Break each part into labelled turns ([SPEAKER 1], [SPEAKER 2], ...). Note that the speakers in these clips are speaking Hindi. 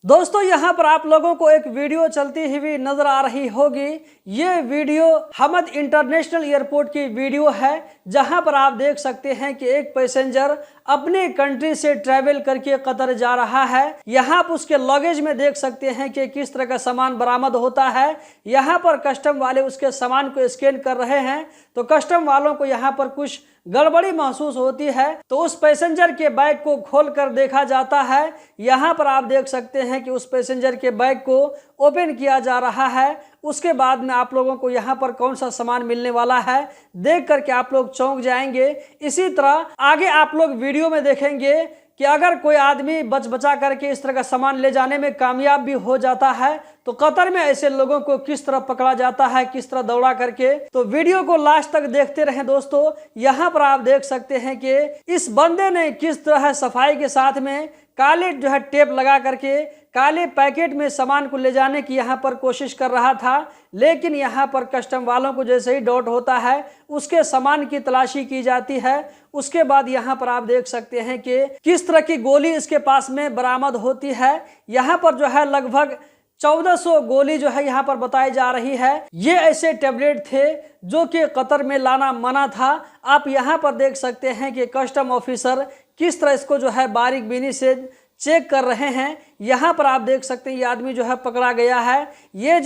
[SPEAKER 1] दोस्तों यहाँ पर आप लोगों को एक वीडियो चलती हुई नजर आ रही होगी। ये वीडियो हमद इंटरनेशनल एयरपोर्ट की वीडियो है, जहां पर आप देख सकते हैं कि एक पैसेंजर अपने कंट्री से ट्रैवल करके कतर जा रहा है। यहाँ पर उसके लगेज में देख सकते हैं कि किस तरह का सामान बरामद होता है। यहाँ पर कस्टम वाले उसके सामान को स्कैन कर रहे हैं, तो कस्टम वालों को यहाँ पर कुछ गड़बड़ी महसूस होती है, तो उस पैसेंजर के बैग को खोलकर देखा जाता है। यहाँ पर आप देख सकते हैं कि उस पैसेंजर के बैग को ओपन किया जा रहा है। उसके बाद में आप लोगों को यहाँ पर कौन सा सामान मिलने वाला है देख करके आप लोग चौंक जाएंगे। इसी तरह आगे आप लोग वीडियो में देखेंगे कि अगर कोई आदमी बचा करके इस तरह का सामान ले जाने में कामयाब भी हो जाता है, तो कतर में ऐसे लोगों को किस तरह पकड़ा जाता है, किस तरह दौड़ा करके। तो वीडियो को लास्ट तक देखते रहें दोस्तों। यहाँ पर आप देख सकते हैं कि इस बंदे ने किस तरह सफाई के साथ में काले टेप लगा करके काले पैकेट में सामान को ले जाने की यहाँ पर कोशिश कर रहा था, लेकिन यहाँ पर कस्टम वालों को जैसे ही डाउट होता है उसके सामान की तलाशी की जाती है। उसके बाद यहाँ पर आप देख सकते हैं कि किस तरह की गोली इसके पास में बरामद होती है। यहाँ पर लगभग 1400 गोली यहाँ पर बताई जा रही है। ये ऐसे टेबलेट थे जो कि कतर में लाना मना था। आप यहाँ पर देख सकते हैं कि कस्टम ऑफिसर किस तरह इसको बारीक बीनी से चेक कर रहे हैं। यहाँ पर आप देख सकते हैं ये आदमी पकड़ा गया है। ये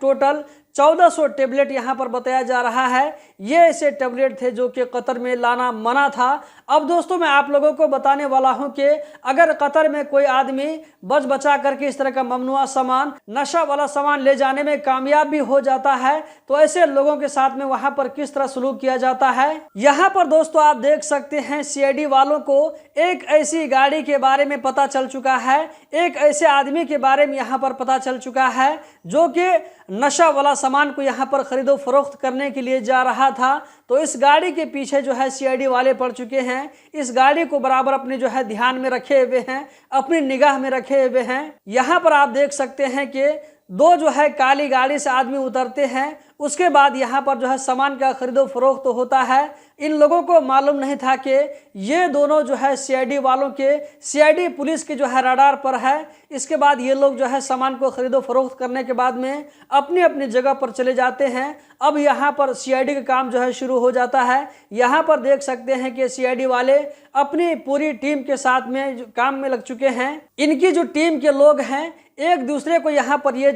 [SPEAKER 1] टोटल 1400 टेबलेट यहाँ पर बताया जा रहा है। ये ऐसे टेबलेट थे जो कि कतर में लाना मना था। अब दोस्तों मैं आप लोगों को बताने वाला हूं कि अगर कतर में कोई आदमी बचा करके इस तरह का ममनुआ सामान, नशा वाला सामान ले जाने में कामयाब भी हो जाता है, तो ऐसे लोगों के साथ में वहां पर किस तरह सलूक किया जाता है। यहाँ पर दोस्तों आप देख सकते हैं सीआईडी वालों को एक ऐसी गाड़ी के बारे में पता चल चुका है, एक ऐसे आदमी के बारे में यहाँ पर पता चल चुका है जो कि नशा वाला सामान को यहाँ पर खरीदो फरोख्त करने के लिए जा रहा था। तो इस गाड़ी के पीछे सीआईडी वाले पड़ चुके हैं। इस गाड़ी को बराबर अपने ध्यान में रखे हुए हैं, अपनी निगाह में रखे हुए हैं। यहाँ पर आप देख सकते हैं कि दो काली गाड़ी से आदमी उतरते हैं। उसके बाद यहाँ पर सामान का खरीदो फरोख्त तो होता है। इन लोगों को मालूम नहीं था कि ये दोनों सीआईडी वालों के सीआईडी पुलिस के रडार पर है। इसके बाद ये लोग सामान को खरीदो फरोख्त करने के बाद में अपनी अपनी जगह पर चले जाते हैं। अब यहाँ पर सीआईडी का काम शुरू हो जाता है। यहाँ पर देख सकते हैं कि सीआईडी वाले अपनी पूरी टीम के साथ में काम में लग चुके हैं। इनकी जो टीम के लोग हैं एक दूसरे को यहाँ पर ये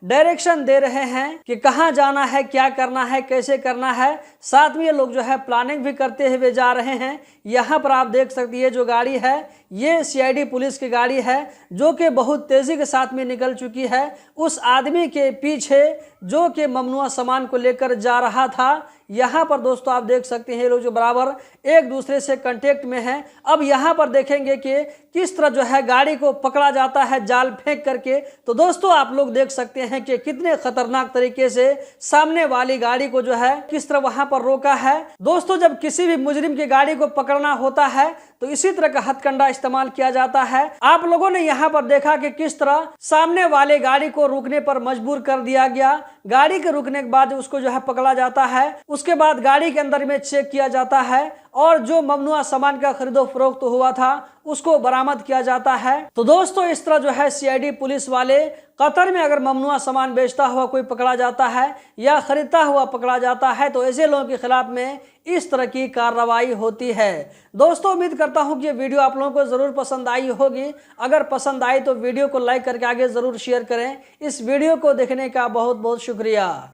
[SPEAKER 1] डायरेक्शन दे रहे हैं कि कहाँ जाना है, क्या करना है, कैसे करना है। साथ में ये लोग प्लानिंग भी करते हुए जा रहे हैं। यहाँ पर आप देख सकते हैं ये जो गाड़ी है ये सीआईडी पुलिस की गाड़ी है जो कि बहुत तेजी के साथ में निकल चुकी है उस आदमी के पीछे जो कि ममनुआ सामान को लेकर जा रहा था। यहाँ पर दोस्तों आप देख सकते हैं ये लोग बराबर एक दूसरे से कांटेक्ट में हैं। अब यहाँ पर देखेंगे कि किस तरह गाड़ी को पकड़ा जाता है जाल फेंक करके। तो दोस्तों आप लोग देख सकते हैं कि कितने खतरनाक तरीके से सामने वाली गाड़ी को किस तरह वहां पर रोका है। दोस्तों जब किसी भी मुजरिम की गाड़ी को पकड़ना होता है तो इसी तरह का हथकंडा इस्तेमाल किया जाता है। आप लोगों ने यहाँ पर देखा कि किस तरह सामने वाले गाड़ी को रुकने पर मजबूर कर दिया गया। गाड़ी के रुकने के बाद उसको पकड़ा जाता है। उसके बाद गाड़ी के अंदर में चेक किया जाता है और जो ममनुआ सामान का खरीदो फरोख्त हुआ था उसको बरामद किया जाता है। तो दोस्तों इस तरह सीआईडी पुलिस वाले कतर में अगर ममनुआ सामान बेचता हुआ कोई पकड़ा जाता है या खरीदता हुआ पकड़ा जाता है तो ऐसे लोगों के खिलाफ में इस तरह की कार्रवाई होती है। दोस्तों उम्मीद करता हूं कि ये वीडियो आप लोगों को जरूर पसंद आई होगी। अगर पसंद आई तो वीडियो को लाइक करके आगे जरूर शेयर करें। इस वीडियो को देखने का बहुत बहुत शुक्रिया।